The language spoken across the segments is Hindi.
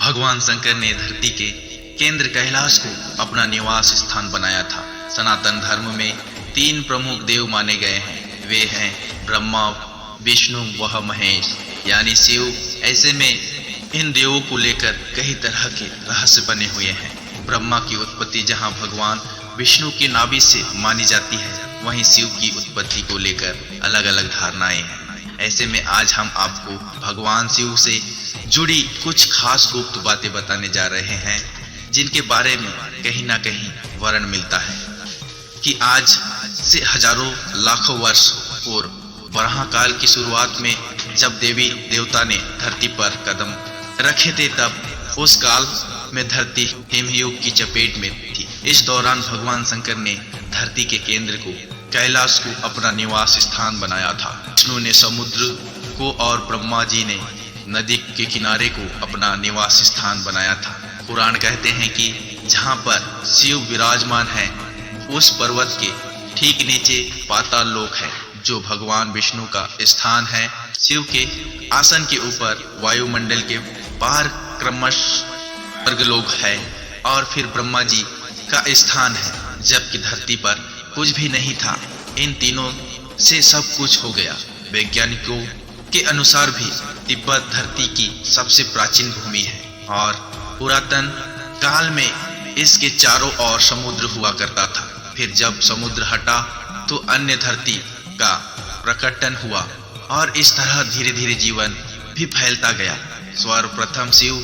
भगवान शंकर ने धरती के केंद्र कैलाश को अपना निवास स्थान बनाया था। सनातन धर्म में 3 प्रमुख देव माने गए हैं। वे हैं ब्रह्मा, विष्णु व महेश यानी शिव। ऐसे में इन देवों को लेकर कई तरह के रहस्य बने हुए हैं। ब्रह्मा की उत्पत्ति जहां भगवान विष्णु की नाभि से मानी जाती है, वहीं शिव की उत्पत्ति को लेकर अलग अलग धारणाएं हैं। ऐसे में आज हम आपको भगवान शिव से जुड़ी कुछ खास गुप्त बातें बताने जा रहे हैं, जिनके बारे में कहीं ना कहीं वर्ण मिलता है कि आज से हजारों लाखों वर्ष पूर्व वराह काल की शुरुआत में जब देवी देवता ने धरती पर कदम रखे थे, तब उस काल में धरती हिमयुग की चपेट में थी। इस दौरान भगवान शंकर ने धरती के केंद्र को कैलाश को अपना निवास स्थान बनाया था। विष्णु ने समुद्र को और ब्रह्मा जी ने नदी के किनारे को अपना निवास स्थान बनाया था। पुराण कहते हैं कि जहाँ पर शिव विराजमान है, उस पर्वत के ठीक नीचे पाताल लोक है, जो भगवान विष्णु का स्थान है। शिव के आसन के ऊपर वायुमंडल के पार क्रमश स्वर्गलोक है और फिर ब्रह्मा जी का स्थान है। जबकि धरती पर कुछ भी नहीं था, इन तीनों से सब कुछ हो गया। वैज्ञानिकों के अनुसार भी तिब्बत धरती की सबसे प्राचीन भूमि है और पुरातन काल में इसके चारों ओर समुद्र हुआ करता था। फिर जब समुद्र हटा तो अन्य धरती का प्रकटन हुआ और इस तरह धीरे धीरे जीवन भी फैलता गया। सर्वप्रथम शिव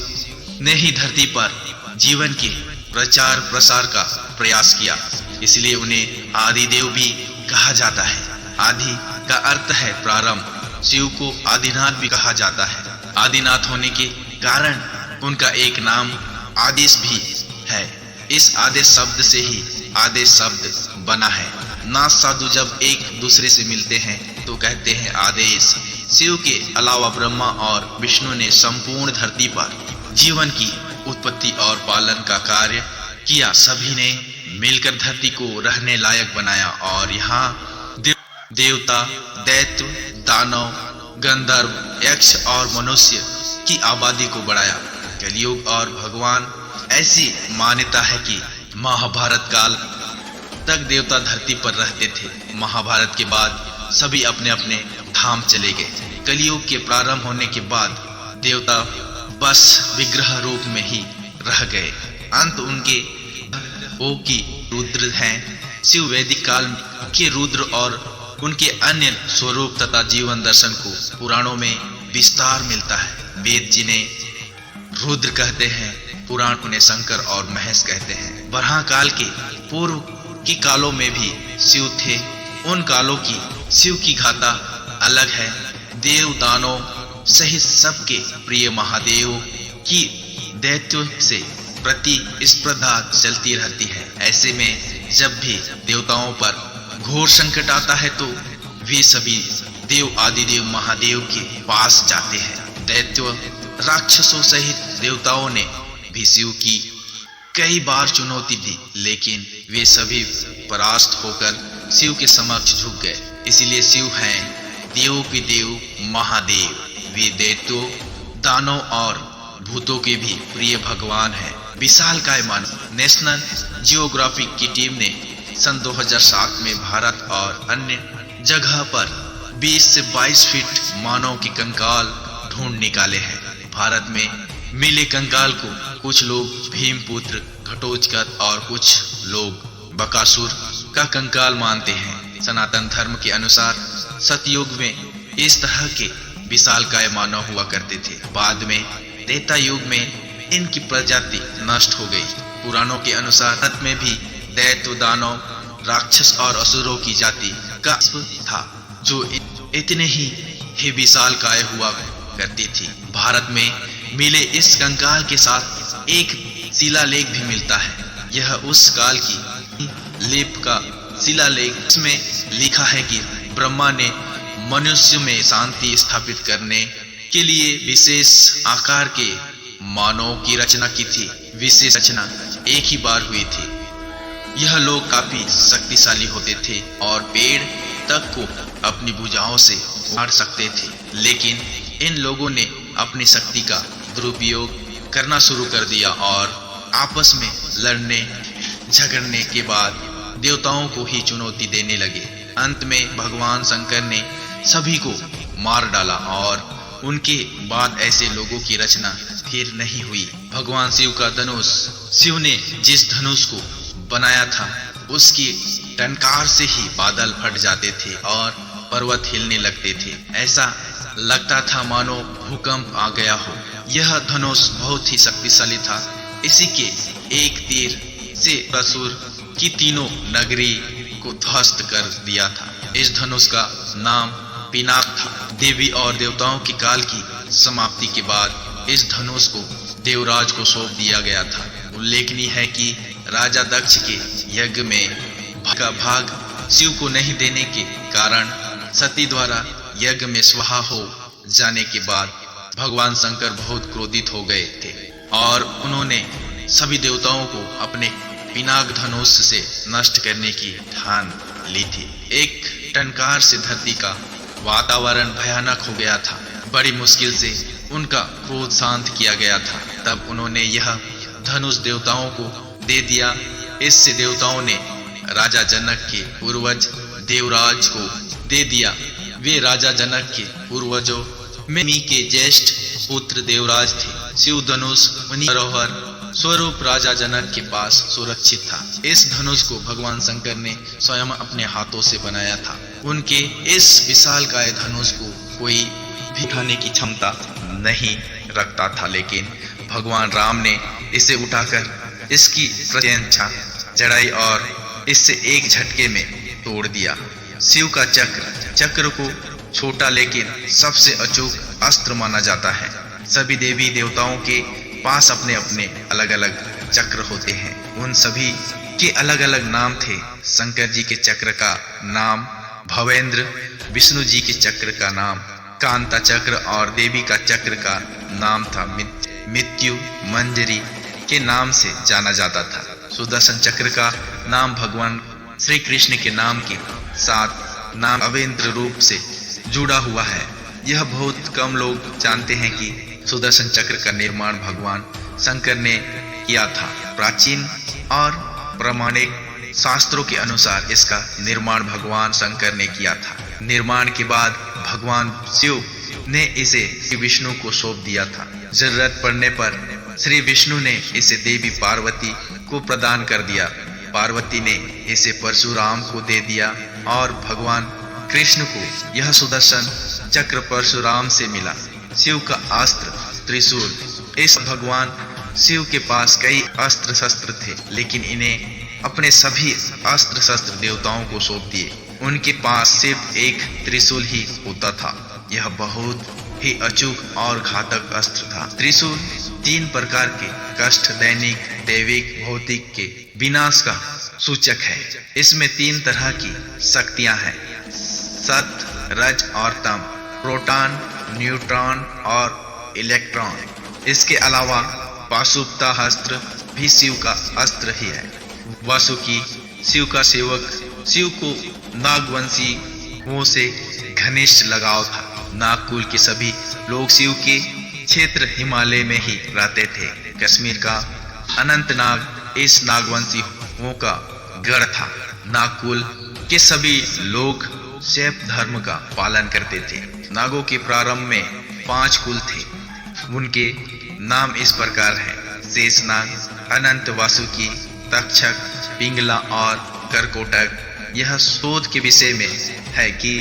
ने ही धरती पर जीवन के प्रचार प्रसार का प्रयास किया, इसलिए उन्हें आदिदेव भी कहा जाता है। आदि का अर्थ है प्रारंभ। शिव को आदिनाथ भी कहा जाता है। आदिनाथ होने के कारण उनका एक नाम आदेश भी है। इस आदेश शब्द से ही आदेश शब्द बना है। नाथ साधु जब एक दूसरे से मिलते हैं तो कहते हैं आदेश। शिव के अलावा ब्रह्मा और विष्णु ने संपूर्ण धरती पर जीवन की उत्पत्ति और पालन का कार्य किया। सभी ने मिलकर धरती को रहने लायक बनाया और यहाँ देवता, दैत्य, दानव, गंधर्व, यक्ष और मनुष्य की आबादी को बढ़ाया। कलयुग और भगवान ऐसी मान्यता है कि महाभारत काल तक देवता धरती पर रहते थे। महाभारत के बाद सभी अपने अपने धाम चले गए। कलयुग के प्रारंभ होने के बाद देवता बस विग्रह रूप में ही रह गए। अंत उनके ओ की रुद्र हैं। शिव वैदिक काल के रुद्र और उनके अन्य स्वरूप तथा जीवन दर्शन को पुराणों में विस्तार मिलता है। वेद जिन्हें रुद्र कहते हैं, पुराण उन्हें शंकर और महेश कहते हैं। वराह काल के पूर्व की कालों में भी शिव थे। उन कालों की शिव की गाथा अलग है। देव दानव सहित सबके प्रिय महादेव की दैत्यों से प्रतिस्पर्धा चलती रहती है। ऐसे में जब भी देवताओं पर घोर संकट आता है तो वे सभी देव आदिदेव महादेव के पास जाते हैं। दैत्य राक्षसों सहित देवताओं ने भी शिव की कई बार चुनौती दी, लेकिन वे सभी परास्त होकर शिव के समक्ष झुक गए। इसलिए शिव हैं देवों के देव महादेव। वे दैत्यों, दानव और भूतों के भी प्रिय भगवान हैं। विशालकाय मानव। नेशनल जियोग्राफिक की टीम ने सन 2007 में भारत और अन्य जगह पर 20 से 22 फीट मानव के कंकाल ढूंढ निकाले हैं। भारत में मिले कंकाल को कुछ लोग भीमपुत्र, घटोत्कच और कुछ लोग बकासुर का कंकाल मानते हैं। सनातन धर्म के अनुसार सतयुग में इस तरह के विशालकाय मानव हुआ करते थे। बाद में त्रेता युग में इनकी प्रजाति नष्ट हो गई। पुराणों के अनुसार भारत में भी दैत्य, दानव, राक्षस और असुरों की जाति का था, जो इतने ही विशालकाय हुआ करती थी। भारत में मिले इस कंकाल के साथ एक शिलालेख भी मिलता है। यह उस काल की लेप का शिलालेख। इसमें लिखा है कि ब्रह्मा ने मनुष्य में शांति स्थापित करने के लिए विशेष आकार के मानव की रचना की थी। विशेष रचना एक ही बार हुई थी। यह लोग काफी शक्तिशाली होते थे और पेड़ तक को अपनी भुजाओं से उखाड़ सकते थे, लेकिन इन लोगों ने अपनी शक्ति का दुरुपयोग करना शुरू कर दिया और आपस में लड़ने झगड़ने के बाद देवताओं को ही चुनौती देने लगे। अंत में भगवान शंकर ने सभी को मार डाला और उनके बाद ऐसे लोगों की रचना फिर नहीं हुई। भगवान शिव का धनुष, शिव ने जिस धनुष को बनाया था उसकी टंकार से ही बादल फट जाते थे और पर्वत हिलने लगते थे। ऐसा लगता था मानो भूकंप आ गया हो। यह धनुष बहुत ही शक्तिशाली था। इसी के एक तीर से असुर की तीनों नगरी को ध्वस्त कर दिया था। इस धनुष का नाम पिनाक था। देवी और देवताओं के काल की समाप्ति के बाद इस धनुष को देवराज को सौंप दिया गया था। उल्लेखनीय है कि राजा दक्ष के यज्ञ में का भाग शिव को नहीं देने के कारण सती द्वारा यज्ञ में स्वाहा हो जाने के बाद भगवान शंकर बहुत क्रोधित हो गए थे और उन्होंने सभी देवताओं को अपने पिनाक धनुष से नष्ट करने की ठान ली थी। एक टंकार से धरती का वातावरण भयानक हो गया था। बड़ी मुश्किल से उनका क्रोध शांत किया गया था। तब उन्होंने यह धनुष देवताओं को दे दिया। इससे देवताओं ने राजा जनक के पूर्वज देवराज को दे दिया। वे राजा जनक के पूर्वजों में के ज्येष्ठ पुत्र देवराज थे। शिव धनुष उन्हीं धरोहर स्वरूप राजा जनक के पास सुरक्षित था। इस धनुष को भगवान शंकर ने स्वयं अपने हाथों से बनाया था। उनके इस विशालकाय धनुष को कोई भी उठाने की क्षमता नहीं रखता था, लेकिन भगवान राम ने इसे उठाकर इसकी प्रत्यंचा चढ़ाई और इससे एक झटके में तोड़ दिया। शिव का चक्र को छोटा लेकिन सबसे अचूक अस्त्र माना जाता है। सभी देवी देवताओं के पास अपने अपने अलग अलग चक्र होते हैं। उन सभी के अलग अलग नाम थे। शंकर जी के चक्र का नाम भवेंद्र, विष्णु जी के चक्र का नाम कांता चक्र और देवी का चक्र का नाम था मृत्यु मंजरी के नाम से जाना जाता था। सुदर्शन चक्र का नाम भगवान श्री कृष्ण के नाम के साथ नाम अवेंद्र रूप से जुड़ा हुआ है। यह बहुत कम लोग जानते हैं कि सुदर्शन चक्र का निर्माण भगवान शंकर ने किया था। प्राचीन और प्रामाणिक शास्त्रों के अनुसार इसका निर्माण भगवान शंकर ने किया था। निर्माण के बाद भगवान शिव ने इसे श्री विष्णु को सौंप दिया था। जरूरत पड़ने पर श्री विष्णु ने इसे देवी पार्वती को प्रदान कर दिया। पार्वती ने इसे परशुराम को दे दिया और भगवान कृष्ण को यह सुदर्शन चक्र परशुराम से मिला। शिव का अस्त्र त्रिशूल। इस भगवान शिव के पास कई अस्त्र शस्त्र थे, लेकिन इन्हें अपने सभी अस्त्र शस्त्र देवताओं को सौंप दिए। उनके पास सिर्फ एक त्रिशूल ही होता था। यह बहुत ही अचूक और घातक अस्त्र था। त्रिशूल 3 प्रकार के कष्ट, दैनिक, दैविक, भौतिक के विनाश का सूचक है। इसमें 3 तरह की शक्तियां हैं, सत, रज और तम, प्रोटॉन, न्यूट्रॉन और इलेक्ट्रॉन। इसके अलावा पाशुपता अस्त्र भी शिव का अस्त्र ही है। वासुकी शिव का सेवक। शिव को नागवंशियों से घनिष्ठ लगाव था। नागकुल के सभी लोग शिव के क्षेत्र हिमालय में ही रहते थे। कश्मीर का अनंतनाग इस नागवंशियों का गढ़ था। नागकुल के सभी लोग शैव धर्म का पालन करते थे। नागों के प्रारंभ में 5 कुल थे। उनके नाम इस प्रकार हैं: शेषनाग, अनंत, वासुकी, तक्षक, पिंगला और करकोटक। यह शोध के विषय में है कि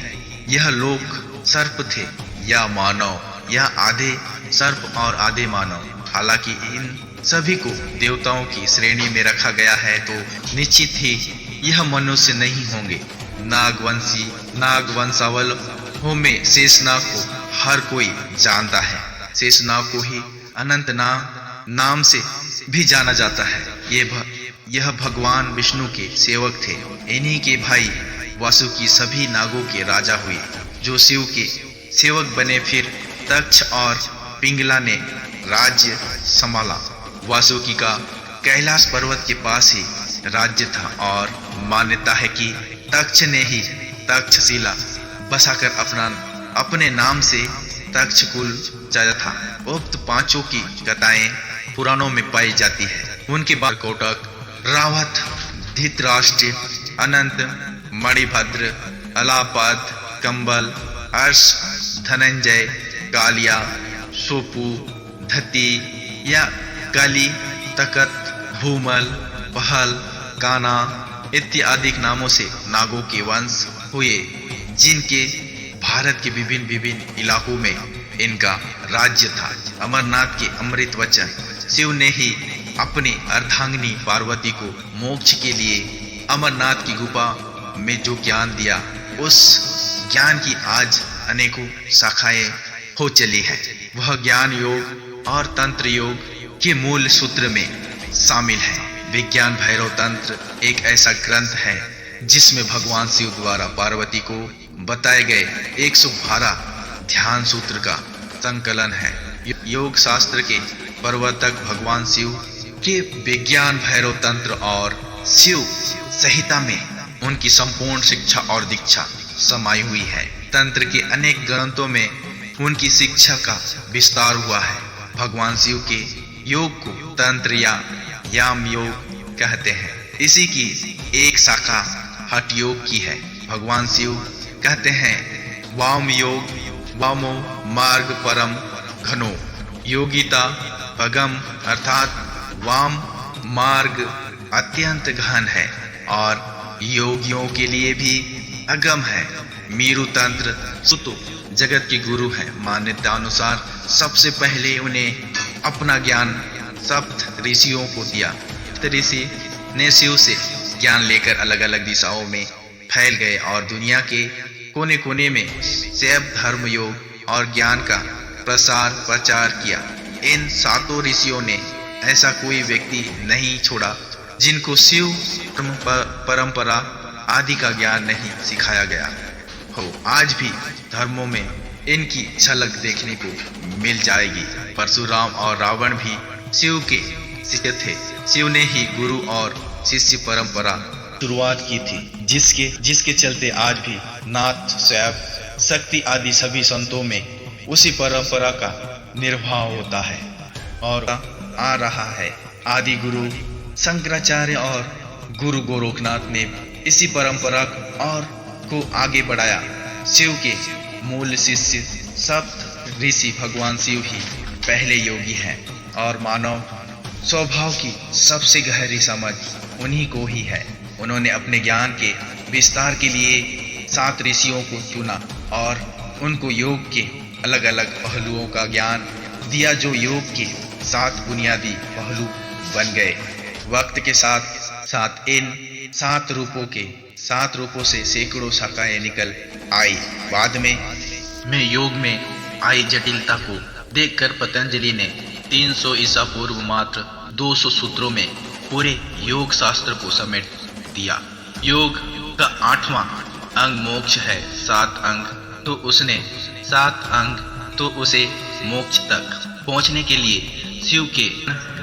यह लोग सर्प थे या मानव, या आधे सर्प और आधे मानव। हालांकि इन सभी को देवताओं की श्रेणी में रखा गया है, तो निश्चित ही यह मनुष्य नहीं होंगे। नागवंशावलों में शेषनाग को हर कोई जानता है। शेषनाग को ही अनंत नाम से भी जाना जाता है। यह भगवान विष्णु के सेवक थे। इन्हीं के भाई वासुकी सभी नागों के राजा हुए, जो शिव के सेवक बने। फिर तक्ष और पिंगला ने राज्य संभाला। वासुकी का कैलाश पर्वत के पास ही राज्य था और मान्यता है कि तक्ष ने ही तक्षशिला बसाकर अपने नाम से तक्ष कुल चला था। उक्त 5 की कथाएं पुराणों में पाई जाती है। उनके बाद कोटक, रावत, धृतराष्ट्र, अनंत, मणिभद्र, अलापाद, कंबल, अर्श, धनंजय, कालिया, सोपू, धती या काली, तकत, भूमल, पहल, काना इत्यादि नामों से नागों के वंश हुए, जिनके भारत के विभिन्न इलाकों में इनका राज्य था। अमरनाथ के अमृत वचन शिव ने ही अपनी अर्धांगिनी पार्वती को मोक्ष के लिए अमरनाथ की गुफा में जो ज्ञान दिया, उस ज्ञान की आज अनेकों शाखाएं हो चली है। वह ज्ञान योग और तंत्र योग के मूल सूत्र में शामिल है। विज्ञान भैरव तंत्र एक ऐसा ग्रंथ है जिसमें भगवान शिव द्वारा पार्वती को बताए गए 112 ध्यान सूत्र का संकलन है। योग शास्त्र के प्रवर्तक भगवान शिव के विज्ञान भैरव तंत्र और शिव संहिता में उनकी संपूर्ण शिक्षा और दीक्षा समाई हुई है। तंत्र के अनेक ग्रंथों में उनकी शिक्षा का विस्तार हुआ है। भगवान शिव के योग को तंत्र या याम योग कहते हैं। इसी की एक शाखा हठ योग की है। भगवान शिव कहते हैं वाम योग वामो मार्ग परम घनो, योगिता भगम अर्थात वाम मार्ग अत्यंत घन है और योगियों के लिए भी अगम है। मीरु तंत्र सुतो जगत के गुरु हैं। मान्यता अनुसार सबसे पहले उन्हें अपना ज्ञान सप्त ऋषियों को दिया। ऋषि ने शिव से ज्ञान लेकर अलग अलग दिशाओं में फैल गए और दुनिया के कोने कोने में शैव धर्म योग और ज्ञान का प्रचार किया। इन सातों ऋषियों ने ऐसा कोई व्यक्ति नहीं छोड़ा जिनको शिव परंपरा आदि का ज्ञान नहीं सिखाया गया हो। आज भी धर्मों में इनकी झलक देखने को मिल जाएगी। परशुराम और रावण भी शिव के शिष्य थे। शिव ने ही गुरु और शिष्य परंपरा शुरुआत की थी, जिसके चलते आज भी नाथ, शैव, शक्ति आदि सभी संतों में उसी परंपरा का निर्वाह होता है और आ रहा है। आदि गुरु शंकराचार्य और गुरु गोरखनाथ ने इसी परंपरा को आगे बढ़ाया। शिव के मूल शिष्य सप्त ऋषि भगवान शिव ही पहले योगी हैं और मानव स्वभाव की सबसे गहरी समझ उन्हीं को ही है। उन्होंने अपने ज्ञान के विस्तार के लिए 7 ऋषियों को चुना और उनको योग के अलग अलग पहलुओं का ज्ञान दिया, जो योग के 7 बुनियादी पहलू बन गए। वक्त के साथ साथ इन 7 रूपों से सैकड़ों शाखाएं निकल आई। बाद में योग में आई जटिलता को देखकर पतंजलि ने 300 ईसा पूर्व मात्र 200 सूत्रों में पूरे योग शास्त्र को समेट दिया। योग का 8वां अंग मोक्ष है। 7 अंग तो उसे मोक्ष तक पहुंचने के लिए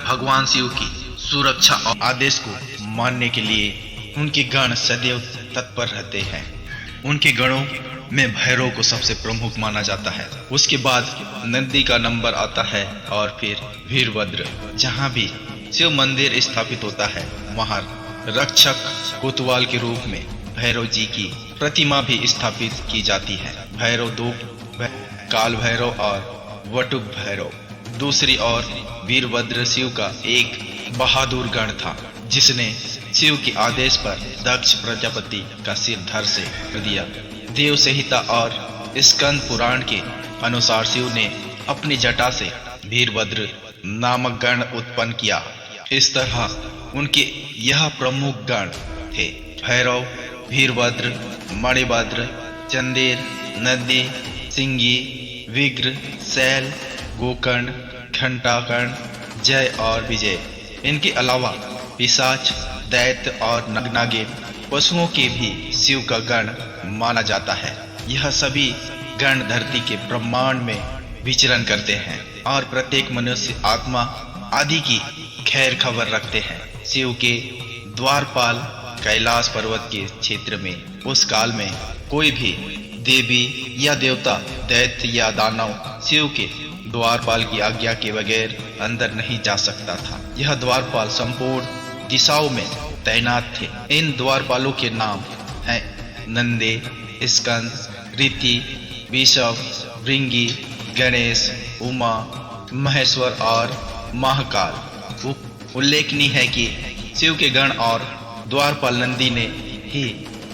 भगवान शिव की सुरक्षा और आदेश को मानने के लिए उनके गण सदैव तत्पर रहते हैं। उनके गणों में भैरव को सबसे प्रमुख माना जाता है। उसके बाद नंदी का नंबर आता है और फिर वीरभद्र। जहाँ भी शिव मंदिर स्थापित होता है वहाँ रक्षक कोतवाल के रूप में भैरव जी की प्रतिमा भी स्थापित की जाती है। भैरव 2 काल भैरव और वटुक भैरव। दूसरी ओर वीरभद्र शिव का एक बहादुर गण था जिसने शिव के आदेश पर दक्ष प्रजापति का सिर धड़ से दिया। देव संहिता और स्कंद पुराण के अनुसार शिव ने अपनी जटा से वीरभद्र नामक गण उत्पन्न किया। इस तरह उनके यह प्रमुख गण थे: भैरव, वीरभद्र, मणिभद्र, चंदेर, नंदी, सिंगी, विग्र, शैल, गोकर्ण, घंटाकर्ण, जय और विजय। इनके अलावा पिशाच, दैत्य और नागिन पशुओं के भी शिव का गण माना जाता है। यह सभी गण धरती के ब्रह्मांड में विचरण करते हैं और प्रत्येक मनुष्य, आत्मा आदि की खैर खबर रखते हैं। शिव के द्वारपाल कैलाश पर्वत के क्षेत्र में उस काल में कोई भी देवी या देवता, दैत्य या दानव शिव के द्वारपाल की आज्ञा के बगैर अंदर नहीं जा सकता था। यह द्वारपाल संपूर्ण दिशाओं में तैनात थे। इन द्वारपालों के नाम हैं नंदे, स्कंद, रीति, विषव, भृंगी, गणेश, उमा, महेश्वर और महाकाल। उल्लेखनीय है कि शिव के गण और द्वारपाल नंदी ने ही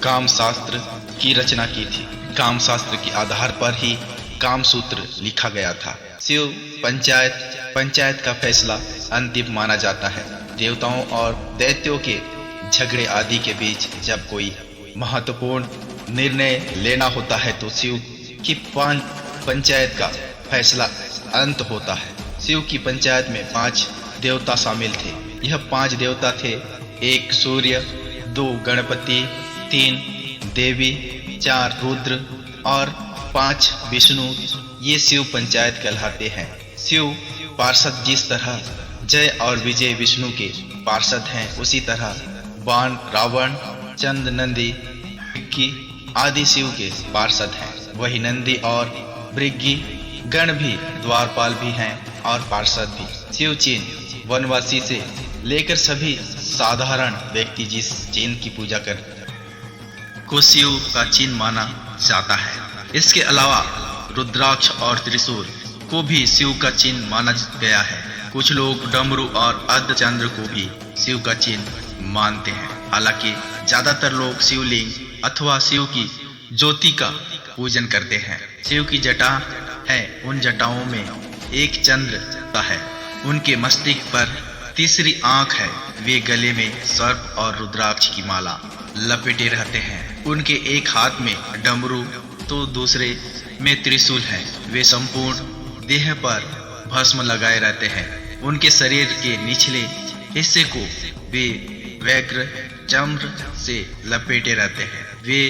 कामशास्त्र की रचना की थी। कामशास्त्र के आधार पर ही कामसूत्र लिखा गया था। शिव पंचायत का फैसला अंतिम माना जाता है। देवताओं और दैत्यों के झगड़े आदि के बीच जब कोई महत्वपूर्ण निर्णय लेना होता है तो शिव की पंचायत का फैसला अंत होता है। शिव की पंचायत में 5 देवता शामिल थे। यह 5 देवता थे: 1 सूर्य, 2 गणपति, 3 देवी, 4 रुद्र और 5 विष्णु। ये शिव पंचायत कहलाते हैं। शिव पार्षद जिस तरह जय और विजय विष्णु के पार्षद हैं, उसी तरह बाण, रावण, चंद, नंदी की आदि शिव के पार्षद हैं। वही नंदी और भृंगी गण भी द्वारपाल भी हैं और पार्षद भी। शिव चिन्ह वनवासी से लेकर सभी साधारण व्यक्ति जिस चिन्ह की पूजा कर को शिव का चिन्ह माना जाता है। इसके अलावा रुद्राक्ष और त्रिशूल को भी शिव का चिन्ह माना गया है। कुछ लोग डमरू और अर्धचंद्र को भी शिव का चिन्ह मानते हैं। हालांकि ज्यादातर लोग शिवलिंग अथवा शिव की ज्योति का पूजन करते हैं। शिव की जटा है, उन जटाओं में एक चंद्र का है। उनके मस्तिष्क पर तीसरी आंख है। वे गले में सर्प और रुद्राक्ष की माला लपेटे रहते हैं। उनके एक हाथ में डमरू तो दूसरे में त्रिशूल है। वे संपूर्ण देह पर भस्म लगाए रहते हैं। उनके शरीर के निचले हिस्से को वे व्याघ्र चम्र से लपेटे रहते हैं। वे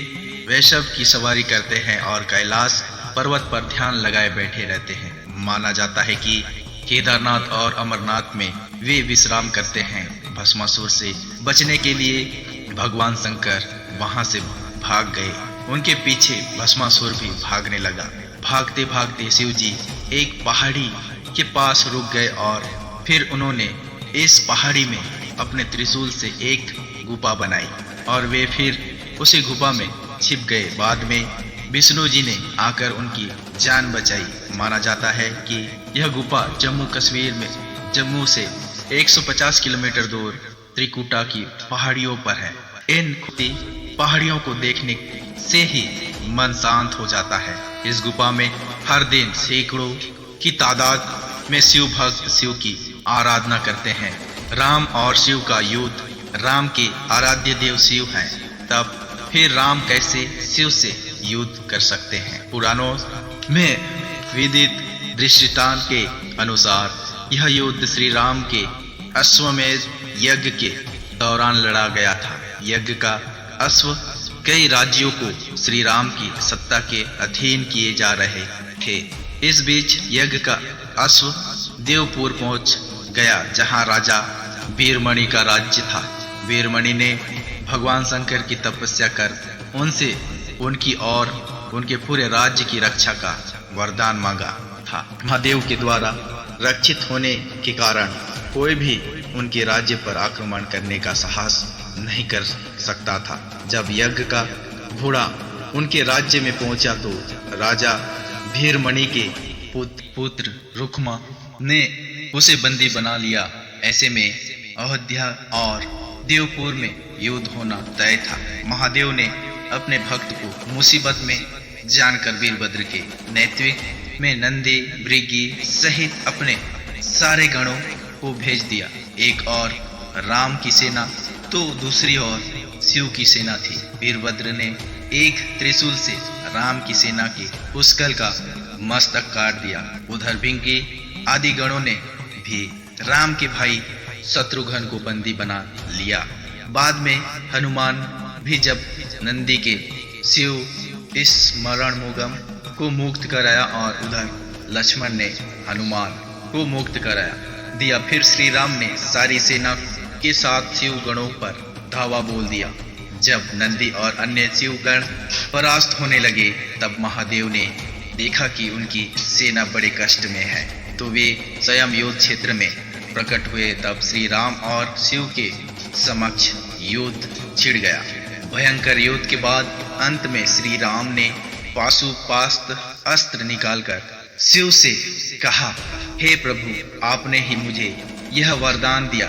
वैष्णव की सवारी करते हैं और कैलाश पर्वत पर ध्यान लगाए बैठे रहते हैं। माना जाता है कि केदारनाथ और अमरनाथ में वे विश्राम करते हैं। भस्मासुर से बचने के लिए भगवान शंकर वहां से भाग गए। उनके पीछे भस्मासुर भी भागने लगा। भागते भागते शिव जी एक पहाड़ी के पास रुक गए और फिर उन्होंने इस पहाड़ी में अपने त्रिशूल से एक गुफा बनाई और वे फिर उसी गुफा में छिप गए। बाद में विष्णु जी ने आकर उनकी जान बचाई। माना जाता है कि यह गुफा जम्मू कश्मीर में जम्मू से 150 किलोमीटर दूर त्रिकुटा की पहाड़ियों पर है। इन पहाड़ियों को देखने से ही मन शांत हो जाता है। इस गुफा में हर दिन सैकड़ों की तादाद में शिव भक्त शिव की आराधना करते हैं। राम और शिव का युद्ध, राम के आराध्य देव शिव हैं, तब फिर राम कैसे शिव से युद्ध कर सकते हैं। पुराणों में विदित दृष्टांत के अनुसार यह युद्ध श्री राम के अश्वमेध यज्ञ के दौरान लड़ा गया था। यज्ञ का अश्व कई राज्यों को श्री राम की सत्ता के अधीन किए जा रहे थे। इस बीच यज्ञ का अश्व देवपुर पहुंच गया, जहां राजा वीरमणि का राज्य था। वीरमणि ने भगवान शंकर की तपस्या कर उनसे उनकी और उनके पूरे राज्य की रक्षा का वरदान मांगा था। महादेव के द्वारा रक्षित होने के कारण कोई भी उनके राज्य पर आक्रमण करने का साहस नहीं कर सकता था। जब यज्ञ का घोड़ा उनके राज्य में पहुंचा तो राजा वीरमणि के पुत्र रुक्मा ने उसे बंदी बना लिया। ऐसे में अयोध्या और देवपुर में युद्ध होना तय था। महादेव ने अपने भक्त को मुसीबत में जानकर वीरभद्र के नेतृत्व में नंदी, भृंगी सहित अपने सारे गणों को भेज दिया। एक और राम की सेना तो दूसरी ओर शिव की सेना थी। वीरभद्र ने एक त्रिशूल से राम की सेना के पुष्कल का मस्तक काट दिया। उधर भृंगी आदि गणों ने भी राम के भाई शत्रुघ्न को बंदी बना लिया। बाद में हनुमान भी जब नंदी के शिव इस मरणमुगम को मुक्त कराया और उधर लक्ष्मण ने हनुमान को मुक्त कराया दिया। फिर श्री राम ने सारी सेना के साथ शिव गणों पर धावा बोल दिया। जब नंदी और अन्य शिव गण परास्त होने लगे तब महादेव ने देखा कि उनकी सेना बड़े कष्ट में है तो वे स्वयं युद्ध क्षेत्र में प्रकट हुए। तब श्री राम और शिव के समक्ष युद्ध छिड़ गया। भयंकर युद्ध के बाद अंत में श्री राम ने पाशुपास्त्र अस्त्र निकालकर शिव से कहा, हे प्रभु, आपने ही मुझे यह वरदान दिया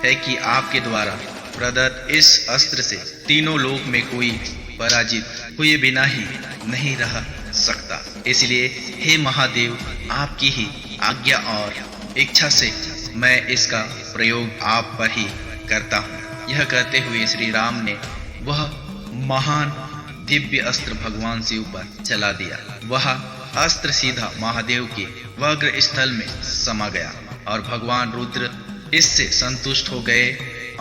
है कि आपके द्वारा प्रदत्त इस अस्त्र से तीनों लोक में कोई पराजित हुए बिना ही नहीं रह सकता। इसलिए हे महादेव, आपकी ही आज्ञा और इच्छा से मैं इसका प्रयोग आप पर ही करता हूँ। यह कहते हुए श्री राम ने वह महान दिव्य अस्त्र भगवान शिव पर चला दिया। वह अस्त्र सीधा महादेव के वज्र स्थल में समा गया और भगवान रुद्र इससे संतुष्ट हो गए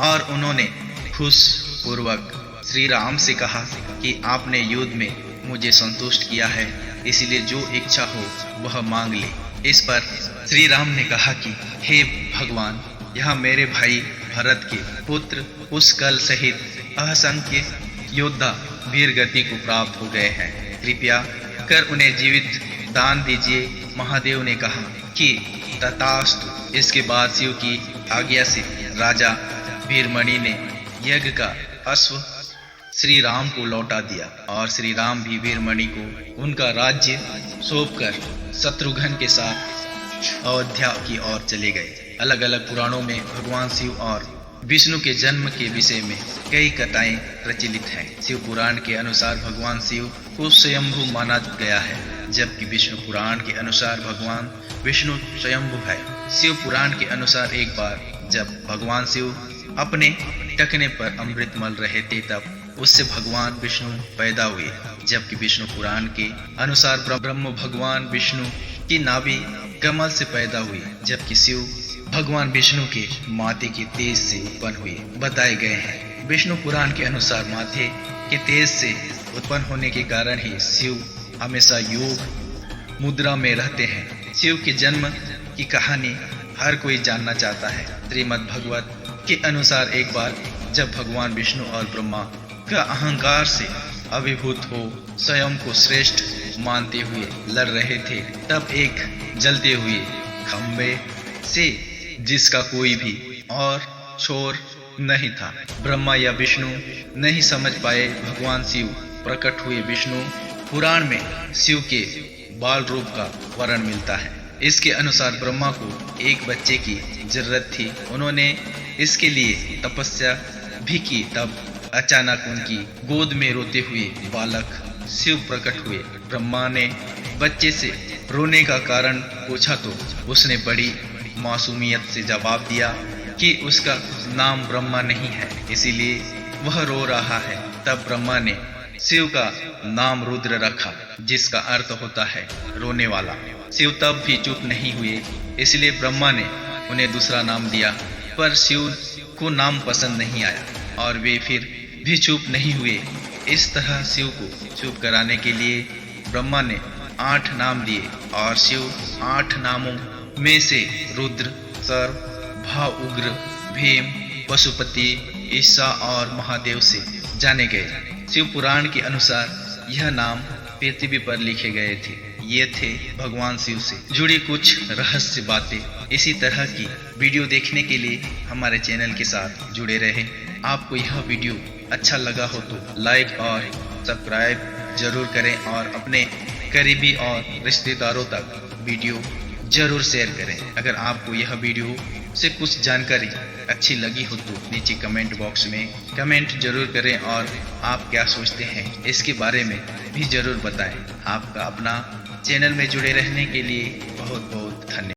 और उन्होंने खुश पूर्वक श्री राम से कहा कि आपने युद्ध में मुझे संतुष्ट किया है, इसलिए जो इच्छा हो वह मांग ले। इस पर श्री राम ने कहा कि हे भगवान, यह मेरे भाई भरत के पुत्र पुष्कल सहित असंख्य योद्धा वीर गति को प्राप्त हो गए हैं, कृपया कर उन्हें जीवित दान दीजिए। महादेव ने कहा कि तथास्तु। इसके बाद शिव की आज्ञा से राजा वीरमणि ने यज्ञ का अश्व श्री राम को लौटा दिया और श्री राम भी वीरमणि को उनका राज्य सौंपकर शत्रुघ्न के साथ अयोध्या की ओर चले गए। अलग अलग पुराणों में भगवान शिव और विष्णु के जन्म के विषय में कई कथाएं प्रचलित हैं। शिव पुराण के अनुसार भगवान शिव को स्वयंभू माना गया है, जबकि विष्णु पुराण के अनुसार भगवान विष्णु स्वयंभू है। शिव पुराण के अनुसार एक बार जब भगवान शिव अपने टखने पर अमृत मल रहे थे तब उससे भगवान विष्णु पैदा हुए, जबकि विष्णु पुराण के अनुसार ब्रह्म भगवान विष्णु की नाभि कमल से पैदा हुई, जबकि शिव भगवान विष्णु के माथे के तेज से उत्पन्न हुए बताए गए हैं। विष्णु पुराण के अनुसार माथे के तेज से उत्पन्न होने के कारण ही शिव हमेशा योग मुद्रा में रहते हैं। शिव के जन्म की कहानी हर कोई जानना चाहता है। श्रीमद् भागवत के अनुसार एक बार जब भगवान विष्णु और ब्रह्मा का अहंकार से अभिभूत हो स्वयं को श्रेष्ठ मानते हुए लड़ रहे थे, तब एक जलते हुए खंबे से जिसका कोई भी और छोर नहीं था, ब्रह्मा या विष्णु नहीं समझ पाए, भगवान शिव प्रकट हुए। विष्णु पुराण में शिव के बाल रूप का वर्णन मिलता है। इसके अनुसार ब्रह्मा को एक बच्चे की जरूरत थी, उन्होंने इसके लिए तपस्या भी की। तब अचानक उनकी गोद में रोते हुए बालक शिव प्रकट हुए। ब्रह्मा ने बच्चे से रोने का कारण पूछा तो उसने बड़ी मासूमियत से जवाब दिया कि उसका नाम ब्रह्मा नहीं है, इसीलिए वह रो रहा है। तब ब्रह्मा ने शिव का नाम रुद्र रखा, जिसका अर्थ होता है रोने वाला। शिव तब भी चुप नहीं हुए, इसलिए ब्रह्मा ने उन्हें दूसरा नाम दिया, पर शिव को नाम पसंद नहीं आया और वे फिर भी चुप नहीं हुए। इस तरह शिव को चुप कराने के लिए ब्रह्मा ने 8 नाम दिए और शिव 8 नामों में से रुद्र, सर्व, भाव, उग्र, भीम, पशुपति, ईसा और महादेव से जाने गए। शिव पुराण के अनुसार यह नाम पृथ्वी पर लिखे गए थे। ये थे भगवान शिव से जुड़ी कुछ रहस्य बातें। इसी तरह की वीडियो देखने के लिए हमारे चैनल के साथ जुड़े रहें। आपको यह वीडियो अच्छा लगा हो तो लाइक और सब्सक्राइब जरूर करें और अपने करीबी और रिश्तेदारों तक वीडियो जरूर शेयर करें। अगर आपको यह वीडियो से कुछ जानकारी अच्छी लगी हो तो नीचे कमेंट बॉक्स में कमेंट जरूर करें और आप क्या सोचते हैं इसके बारे में भी जरूर बताएं। आपका अपना चैनल में जुड़े रहने के लिए बहुत बहुत धन्यवाद।